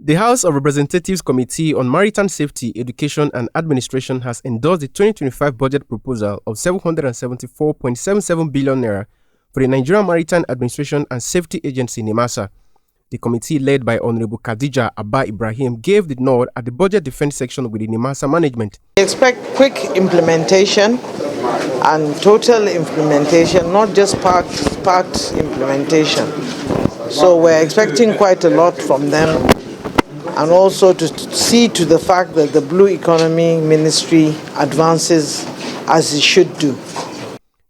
The House of Representatives Committee on Maritime Safety, Education and Administration has endorsed the 2025 budget proposal of 774.77 billion naira for the Nigerian Maritime Administration and Safety Agency NIMASA. The committee, led by Honorable Khadija Abba Ibrahim, gave the nod at the budget defense section with the NIMASA management. We expect quick implementation and total implementation, not just part implementation. So we're expecting quite a lot from them, and also to see to the fact that the Blue Economy Ministry advances as it should do.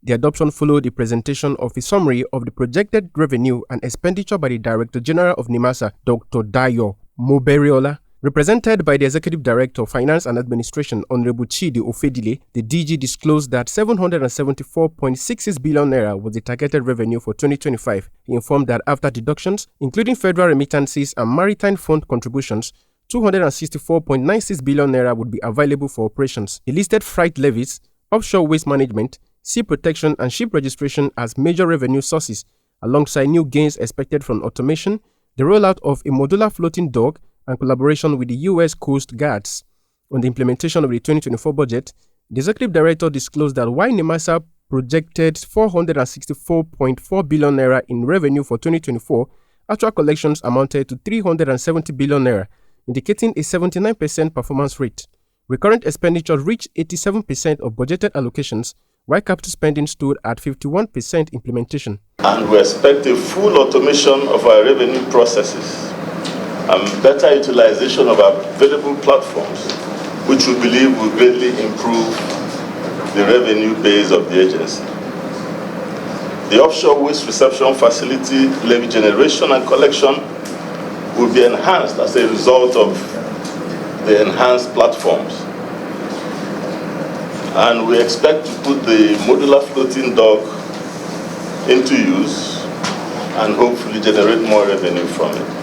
The adoption followed the presentation of a summary of the projected revenue and expenditure by the Director General of NIMASA, Dr. Dayo Moberiola. Represented by the Executive Director of Finance and Administration, Honorable Chidi Ofedile, the DG disclosed that 774.66 billion naira was the targeted revenue for 2025. He informed that after deductions, including federal remittances and maritime fund contributions, 264.96 billion naira would be available for operations. He listed freight levies, offshore waste management, sea protection and ship registration as major revenue sources, alongside new gains expected from automation, the rollout of a modular floating dock, and collaboration with the U.S. Coast Guards. On the implementation of the 2024 budget, the Executive Director disclosed that while NIMASA projected 464.4 billion naira in revenue for 2024, actual collections amounted to 370 billion naira, indicating a 79% performance rate. Recurrent expenditure reached 87% of budgeted allocations, while capital spending stood at 51% implementation. And we expect a full automation of our revenue processes and better utilization of our available platforms, which we believe will greatly improve the revenue base of the agency. The offshore waste reception facility levy generation and collection will be enhanced as a result of the enhanced platforms. And we expect to put the modular floating dock into use and hopefully generate more revenue from it.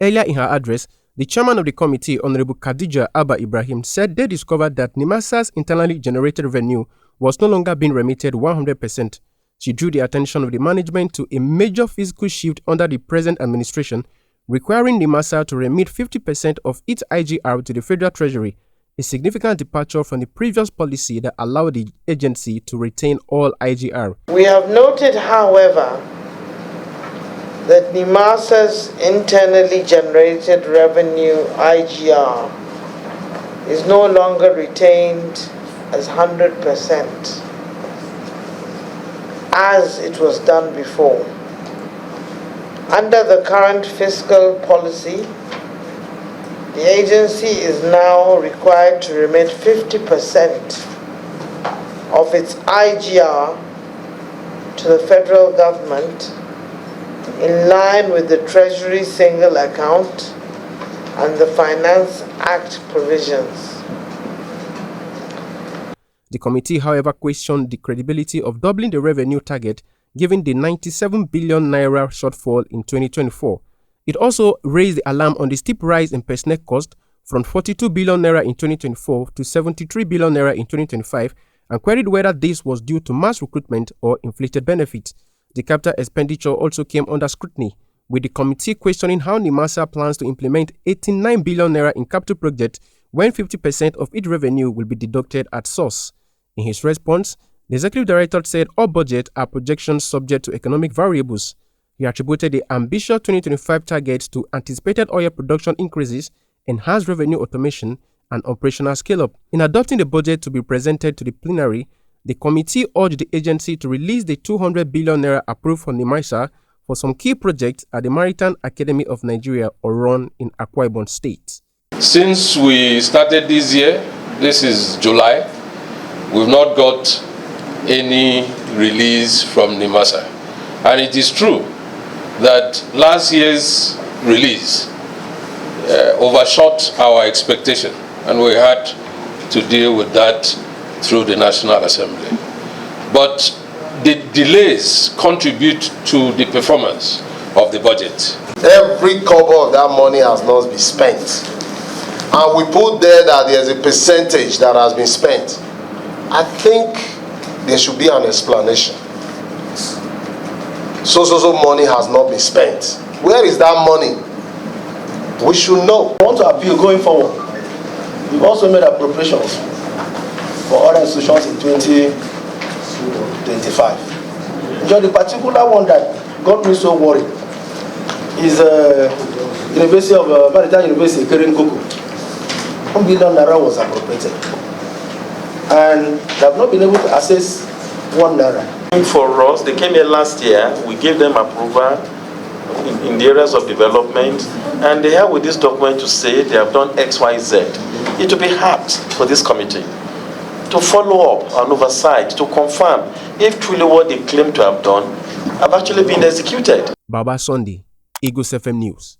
Earlier in her address, the chairman of the committee, Honorable Khadija Abba Ibrahim, said they discovered that NIMASA's internally generated revenue was no longer being remitted 100%. She drew the attention of the management to a major fiscal shift under the present administration, requiring NIMASA to remit 50% of its IGR to the Federal Treasury, a significant departure from the previous policy that allowed the agency to retain all IGR. We have noted, however, that NIMASA's internally generated revenue IGR is no longer retained as 100% as it was done before. Under the current fiscal policy, the agency is now required to remit 50% of its IGR to the federal government in line with the Treasury Single Account and the Finance Act provisions. The committee, however, questioned the credibility of doubling the revenue target given the 97 billion naira shortfall in 2024. It also raised the alarm on the steep rise in personnel cost from 42 billion naira in 2024 to 73 billion naira in 2025 and queried whether this was due to mass recruitment or inflated benefits. The capital expenditure also came under scrutiny, with the committee questioning how NIMASA plans to implement 89 billion naira in capital projects when 50% of its revenue will be deducted at source. In his response, the Executive Director said all budgets are projections subject to economic variables. He attributed the ambitious 2025 targets to anticipated oil production increases, enhanced revenue automation, and operational scale-up. In adopting the budget to be presented to the plenary, the committee urged the agency to release the 200 billion naira approved from NIMASA for some key projects at the Maritime Academy of Nigeria, Oron, in Akwa Ibom State. Since we started this year, this is July, we've not got any release from NIMASA. And it is true that last year's release overshot our expectation, and we had to deal with that through the National Assembly. But the delays contribute to the performance of the budget. Every kobo of that money has not been spent. And we put there that there's a percentage that has been spent. I think there should be an explanation. So money has not been spent. Where is that money? We should know. I want to appeal going forward. We've also made appropriations for other institutions in 2025. The particular one that got me so worried is University of Maritime University, Keren Koko. 1 billion naira was appropriated, and they have not been able to access 1 naira. For us, they came here last year. We gave them approval in the areas of development, and they have with this document to say they have done X, Y, Z. It will be hard for this committee to follow up and oversight to confirm if truly what they claim to have done have actually been executed. Baba Sunday, Eagles FM News.